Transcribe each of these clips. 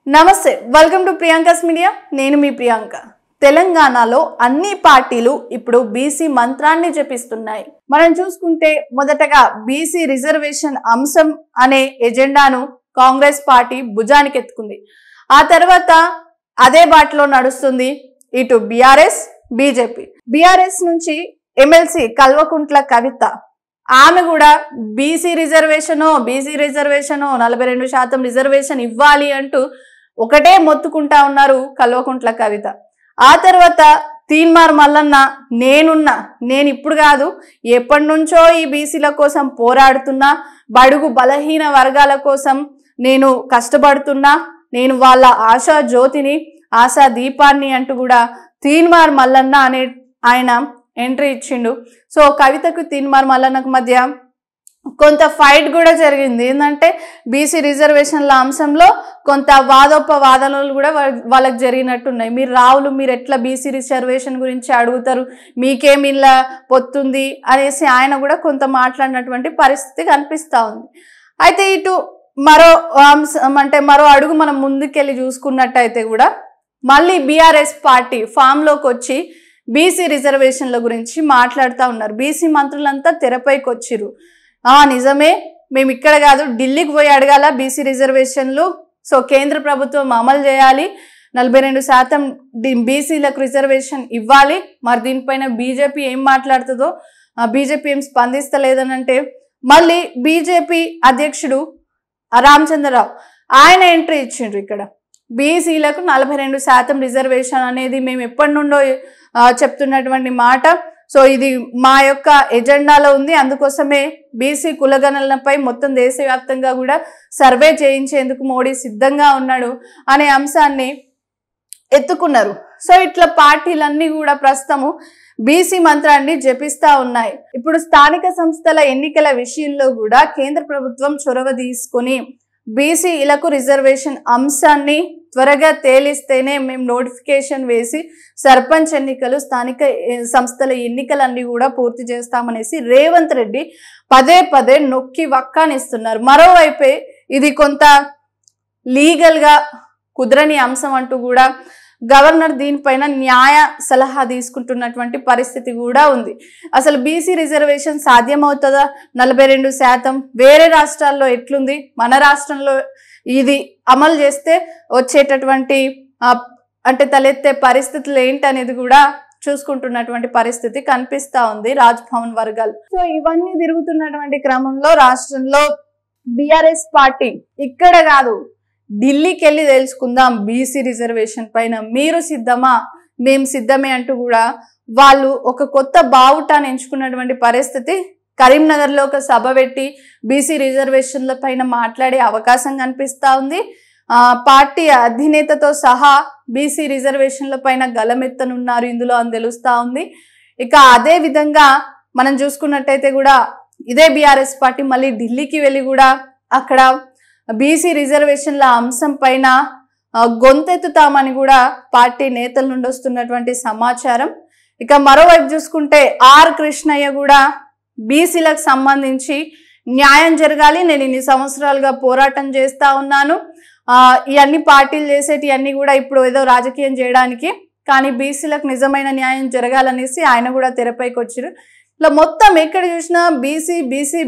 నమస్తే welcome to ప్రియాంకస్ media నేను మీ ప్రియాంక తెలంగాణలో అన్ని పార్టీలు ఇప్పుడు బీసీ మంత్రాన్ని జపిస్తున్నాయి మనం చూసుకుంటే మొదటగా బీసీ రిజర్వేషన్ అంశం అనే ఎజెండాను కాంగ్రెస్ పార్టీ భుజానికి ఎత్తుకుంది ఆ తర్వాత అదే బాటలో నడుస్తుంది ఇటు బీఆర్ఎస్ బీజేపీ బీఆర్ఎస్ నుంచి ఎమ్మెల్సీ కల్వకుంట్ల కవిత ఆమె కూడా బీసీ రిజర్వేషన్ 42% రిజర్వేషన్ ఇవ్వాలి అంటూ ఒకటే మొత్తుకుంటా ఉన్నారు కల్వకుంట్ల కవిత ఆ తర్వాత తీన్మార్ మల్లన్న నేను ఇప్పుడు కాదు ఎప్పటి నుంచో ఈ బీసీల కోసం పోరాడుతున్నా బడుగు బలహీన వర్గాల కోసం నేను కష్టపడుతున్నా నేను వాళ్ళ ఆశా జ్యోతిని ఆశా దీపాన్ని అంటూ కూడా తీన్మార్ మల్లన్న అనే ఆయన ఎంట్రీ ఇచ్చిండు సో కవితకు తీన్మార్ మల్లన్నకు మధ్య కొంత ఫైట్ కూడా జరిగింది ఏంటంటే బీసీ రిజర్వేషన్ల అంశంలో కొంత వాదోపవాదనలు కూడా వాళ్ళకి జరిగినట్టున్నాయి మీరు ఎట్లా బీసీ రిజర్వేషన్ గురించి అడుగుతారు మీకేమి ఇలా పొత్తుంది అనేసి ఆయన కూడా కొంత మాట్లాడినటువంటి పరిస్థితి కనిపిస్తూ ఉంది అయితే ఇటు మరో అంశం అంటే మరో అడుగు మనం ముందుకెళ్ళి చూసుకున్నట్టయితే కూడా మళ్ళీ బీఆర్ఎస్ పార్టీ ఫామ్లోకి వచ్చి బీసీ రిజర్వేషన్ల గురించి మాట్లాడుతూ ఉన్నారు బీసీ మంత్రులంతా తెరపైకి వచ్చిర్రు నిజమే మేము ఇక్కడ కాదు ఢిల్లీకి పోయి అడగాల బీసీ రిజర్వేషన్లు సో కేంద్ర ప్రభుత్వం అమలు చేయాలి 42% బీసీలకు రిజర్వేషన్ ఇవ్వాలి మరి దీనిపైన బీజేపీ ఏం మాట్లాడుతుందో బీజేపీ ఏం స్పందిస్తలేదని అంటే మళ్ళీ బీజేపీ అధ్యక్షుడు రామచంద్రరావు ఆయన ఎంట్రీ ఇచ్చిండ్రు ఇక్కడ బీసీలకు 42% రిజర్వేషన్ అనేది మేము ఎప్పటి నుండో చెప్తున్నటువంటి మాట సో ఇది మా యొక్క ఎజెండాలో ఉంది అందుకోసమే బీసీ కులగణనలపై మొత్తం దేశవ్యాప్తంగా కూడా సర్వే చేయించేందుకు మోడీ సిద్ధంగా ఉన్నాడు అనే అంశాన్ని ఎత్తుకున్నారు సో ఇట్లా పార్టీలన్నీ కూడా ప్రస్తుతము బీసీ మంత్రాన్ని జపిస్తా ఉన్నాయి ఇప్పుడు స్థానిక సంస్థల ఎన్నికల విషయంలో కూడా కేంద్ర ప్రభుత్వం చొరవ తీసుకొని బీసీలకు రిజర్వేషన్ అంశాన్ని త్వరగా తేలిస్తేనే మేము నోటిఫికేషన్ వేసి సర్పంచ్ ఎన్నికలు స్థానిక సంస్థల ఎన్నికలన్నీ కూడా పూర్తి చేస్తామనేసి రేవంత్ రెడ్డి పదే నొక్కి వక్కానిస్తున్నారు మరోవైపే ఇది కొంత లీగల్గా కుదరని అంశం అంటూ కూడా గవర్నర్ దీనిపైన న్యాయ సలహా తీసుకుంటున్నటువంటి పరిస్థితి కూడా ఉంది అసలు బీసీ రిజర్వేషన్ సాధ్యమవుతుందా 42% వేరే రాష్ట్రాల్లో ఎట్లుంది మన రాష్ట్రంలో ఇది అమలు చేస్తే వచ్చేటటువంటి అంటే తలెత్తే పరిస్థితులు ఏంటనేది కూడా చూసుకుంటున్నటువంటి పరిస్థితి కనిపిస్తా ఉంది రాజ్భవన్ వర్గాలు సో ఇవన్నీ తిరుగుతున్నటువంటి క్రమంలో రాష్ట్రంలో బీఆర్ఎస్ పార్టీ ఇక్కడ కాదు ఢిల్లీకి వెళ్ళి తెలుసుకుందాం బీసీ రిజర్వేషన్ పైన మీరు సిద్ధమా మేము సిద్ధమే అంటూ కూడా వాళ్ళు ఒక కొత్త బావుటాన్ని ఎంచుకున్నటువంటి పరిస్థితి కరీంనగర్లో ఒక సభ పెట్టి బీసీ రిజర్వేషన్ల పైన మాట్లాడే అవకాశం కనిపిస్తూ ఉంది పార్టీ అధినేతతో సహా బీసీ రిజర్వేషన్ల పైన గలమెత్తనున్నారు ఇందులో అని తెలుస్తూ ఉంది ఇక అదే విధంగా మనం చూసుకున్నట్టయితే కూడా ఇదే బీఆర్ఎస్ పార్టీ మళ్ళీ ఢిల్లీకి వెళ్ళి కూడా అక్కడ బీసీ రిజర్వేషన్ల అంశం పైన గొంతెత్తుతామని కూడా పార్టీ నేతల నుండి వస్తున్నటువంటి సమాచారం ఇక మరోవైపు చూసుకుంటే ఆర్ కృష్ణయ్య కూడా బీసీలకు సంబంధించి న్యాయం జరగాలి నేను ఇన్ని సంవత్సరాలుగా పోరాటం చేస్తా ఉన్నాను ఇవన్నీ పార్టీలు చేసేటి అన్ని కూడా ఇప్పుడు ఏదో రాజకీయం చేయడానికి కానీ బీసీలకు నిజమైన న్యాయం జరగాలనేసి ఆయన కూడా తెరపైకి వచ్చారు ఇట్లా మొత్తం ఎక్కడ చూసినా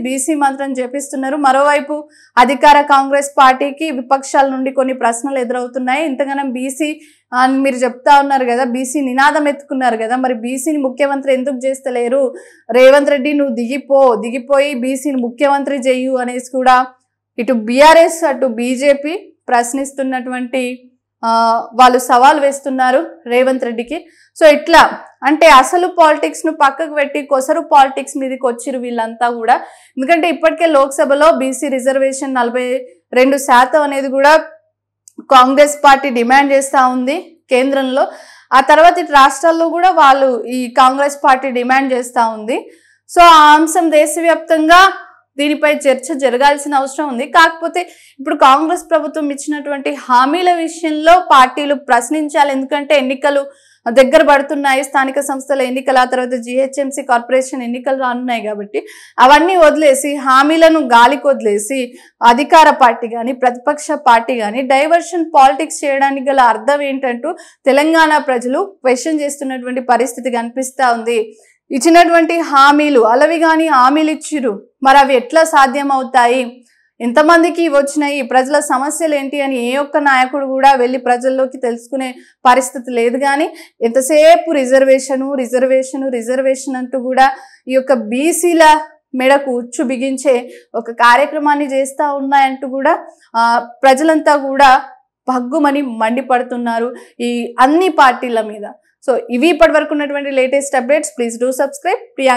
బీసీ మంత్రం జపిస్తున్నారు మరోవైపు అధికార కాంగ్రెస్ పార్టీకి విపక్షాల నుండి కొన్ని ప్రశ్నలు ఎదురవుతున్నాయి ఇంతగానో బీసీ అని మీరు చెప్తా ఉన్నారు కదా బీసీ నినాదం ఎత్తుకున్నారు కదా మరి బీసీని ముఖ్యమంత్రి ఎందుకు చేస్తలేరు రేవంత్ రెడ్డి నువ్వు దిగిపోయి బీసీని ముఖ్యమంత్రి చెయ్యు అనేసి కూడా ఇటు బీఆర్ఎస్ అటు బీజేపీ ప్రశ్నిస్తున్నటువంటి వాళ్ళు సవాల్ వేస్తున్నారు రేవంత్ రెడ్డికి సో ఇట్లా అంటే అసలు పాలిటిక్స్ ను పక్కకు పెట్టి కొసరు పాలిటిక్స్ మీదకి వచ్చిరు వీళ్ళంతా కూడా ఎందుకంటే ఇప్పటికే లోక్సభలో బీసీ రిజర్వేషన్ 42% అనేది కూడా కాంగ్రెస్ పార్టీ డిమాండ్ చేస్తూ ఉంది కేంద్రంలో ఆ తర్వాత ఇటు రాష్ట్రాల్లో కూడా వాళ్ళు ఈ కాంగ్రెస్ పార్టీ డిమాండ్ చేస్తూ ఉంది సో ఆ అంశం దేశవ్యాప్తంగా దీనిపై చర్చ జరగాల్సిన అవసరం ఉంది కాకపోతే ఇప్పుడు కాంగ్రెస్ ప్రభుత్వం ఇచ్చినటువంటి హామీల విషయంలో పార్టీలు ప్రశ్నించాలి ఎందుకంటే ఎన్నికలు దగ్గర పడుతున్నాయి, స్థానిక సంస్థల ఎన్నికల తర్వాత జిహెచ్ఎంసీ కార్పొరేషన్ ఎన్నికలు రానున్నాయి కాబట్టి అవన్నీ వదిలేసి హామీలను గాలికి వదిలేసి అధికార పార్టీ కానీ ప్రతిపక్ష పార్టీ కానీ డైవర్షన్ పాలిటిక్స్ చేయడానికి గల అర్థం ఏంటంటూ తెలంగాణ ప్రజలు క్వశ్చన్ చేస్తున్నటువంటి పరిస్థితి కనిపిస్తా ఉంది. ఇచ్చినటువంటి హామీలు అలవిగాని హామీలు ఇచ్చిరు, మరి అవి ఎట్లా సాధ్యం అవుతాయి, ఎంతమందికి వచ్చినాయి, ప్రజల సమస్యలు ఏంటి అని ఏ ఒక్క నాయకుడు కూడా వెళ్ళి ప్రజల్లోకి తెలుసుకునే పరిస్థితి లేదు. కానీ ఎంతసేపు రిజర్వేషన్ అంటూ కూడా ఈ యొక్క బీసీల మెడకు ఉచ్చు బిగించే ఒక కార్యక్రమాన్ని చేస్తూ ఉన్నాయంటూ కూడా ప్రజలంతా కూడా భగ్గుమని మండిపడుతున్నారు ఈ అన్ని పార్టీల మీద. సో ఇవి ఇప్పటి వరకు ఉన్నటువంటి latest updates. Please do subscribe.